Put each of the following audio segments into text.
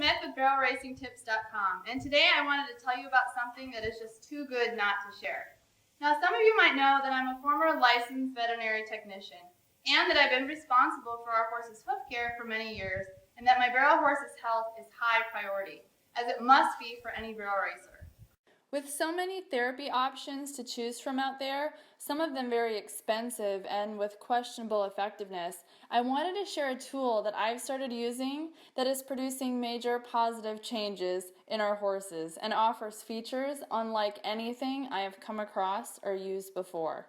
Smith with barrelracingtips.com, and today I wanted to tell you about something that is just too good not to share. Now, some of you might know that I'm a former licensed veterinary technician, and that I've been responsible for our horse's hoof care for many years, and that my barrel horse's health is high priority, as it must be for any barrel racer. With so many therapy options to choose from out there, some of them very expensive and with questionable effectiveness, I wanted to share a tool that I've started using that is producing major positive changes in our horses and offers features unlike anything I have come across or used before.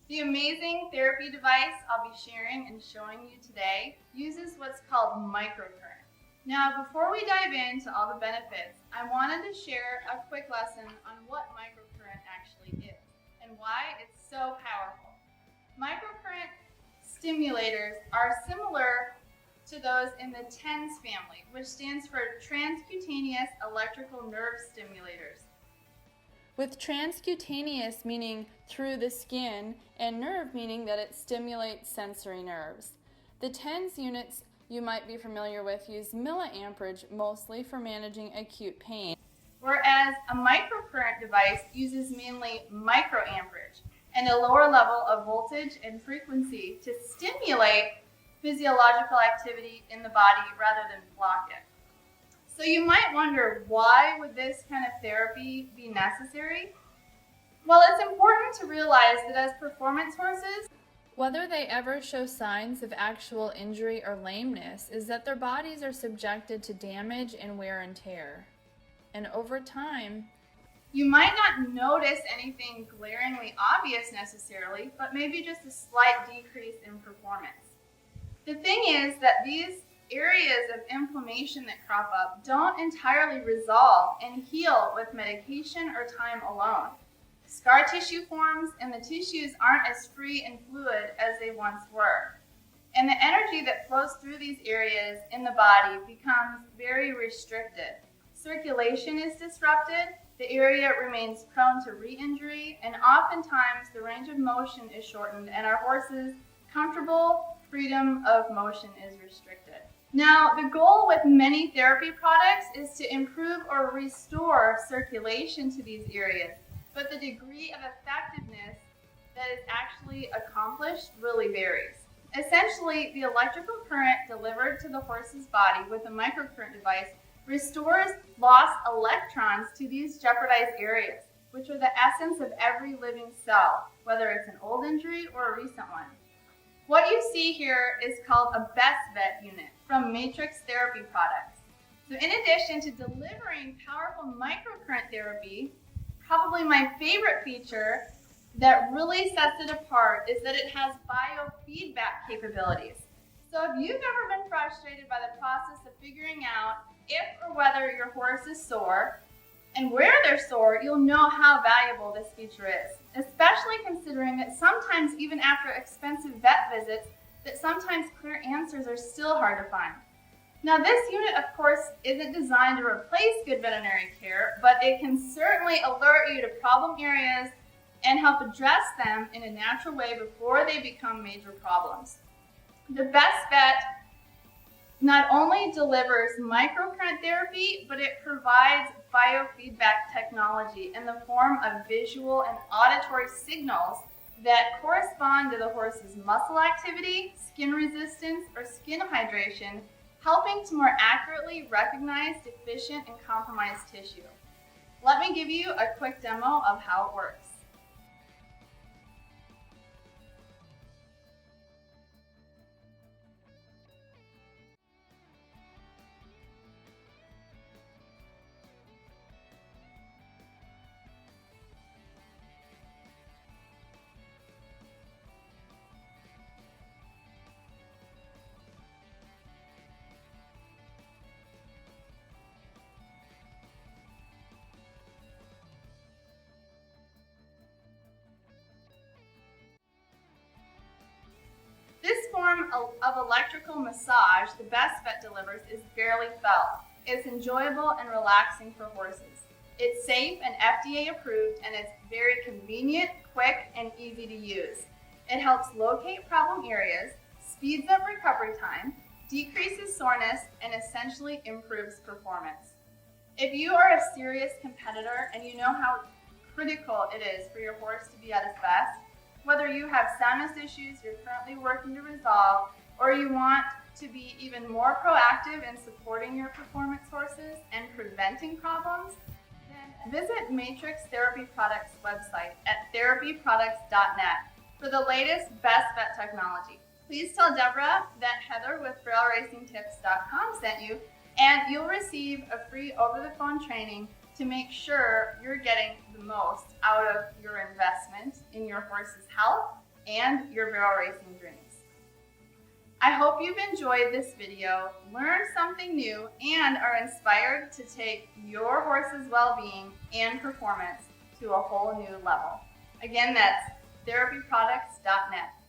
The amazing therapy device I'll be sharing and showing you today uses what's called microcurrent. Now, before we dive into all the benefits, I wanted to share a quick lesson on what microcurrent actually is and why it's so powerful. Microcurrent stimulators are similar to those in the TENS family, which stands for transcutaneous electrical nerve stimulators. With transcutaneous meaning through the skin and nerve meaning that it stimulates sensory nerves. The TENS units you might be familiar with use milliamperage mostly for managing acute pain, whereas a microcurrent device uses mainly microamperage and a lower level of voltage and frequency to stimulate physiological activity in the body rather than block it. So you might wonder, why would this kind of therapy be necessary? Well, it's important to realize that as performance horses, whether they ever show signs of actual injury or lameness is that their bodies are subjected to damage and wear and tear. And over time, you might not notice anything glaringly obvious necessarily, but maybe just a slight decrease in performance. The thing is that these areas of inflammation that crop up don't entirely resolve and heal with medication or time alone. Scar tissue forms and the tissues aren't as free and fluid as they once were. And the energy that flows through these areas in the body becomes very restricted. Circulation is disrupted, the area remains prone to re-injury, and oftentimes the range of motion is shortened and our horse's comfortable freedom of motion is restricted. Now, the goal with many therapy products is to improve or restore circulation to these areas, but the degree of effectiveness that is actually accomplished really varies. Essentially, the electrical current delivered to the horse's body with a microcurrent device restores lost electrons to these jeopardized areas, which are the essence of every living cell, whether it's an old injury or a recent one. What you see here is called a Best Vet unit from Matrix Therapy Products. So in addition to delivering powerful microcurrent therapy, probably my favorite feature that really sets it apart is that it has biofeedback capabilities. So if you've ever been frustrated by the process of figuring out if or whether your horse is sore and where they're sore, you'll know how valuable this feature is, especially considering that sometimes even after expensive vet visits, that sometimes clear answers are still hard to find. Now, this unit, of course, isn't designed to replace good veterinary care, but it can certainly alert you to problem areas and help address them in a natural way before they become major problems. The Best Vet not only delivers microcurrent therapy, but it provides biofeedback technology in the form of visual and auditory signals that correspond to the horse's muscle activity, skin resistance, or skin hydration, helping to more accurately recognize deficient and compromised tissue. Let me give you a quick demo of how it works. form of electrical massage the Best Vet delivers is barely felt. It's enjoyable and relaxing for horses. It's safe and FDA approved, and it's very convenient, quick, and easy to use. It helps locate problem areas, speeds up recovery time, decreases soreness, and essentially improves performance. If you are a serious competitor and you know how critical it is for your horse to be at his best, whether you have soundness issues you're currently working to resolve, or you want to be even more proactive in supporting your performance horses and preventing problems, then visit Matrix Therapy Products website at therapyproducts.net for the latest Best Vet technology. Please tell Deborah that Heather with BrailleRacingTips.com sent you, and you'll receive a free over-the-phone training to make sure you're getting the most out of your investment in your horse's health and your barrel racing dreams. I hope you've enjoyed this video, learned something new, and are inspired to take your horse's well-being and performance to a whole new level. Again, that's therapyproducts.net.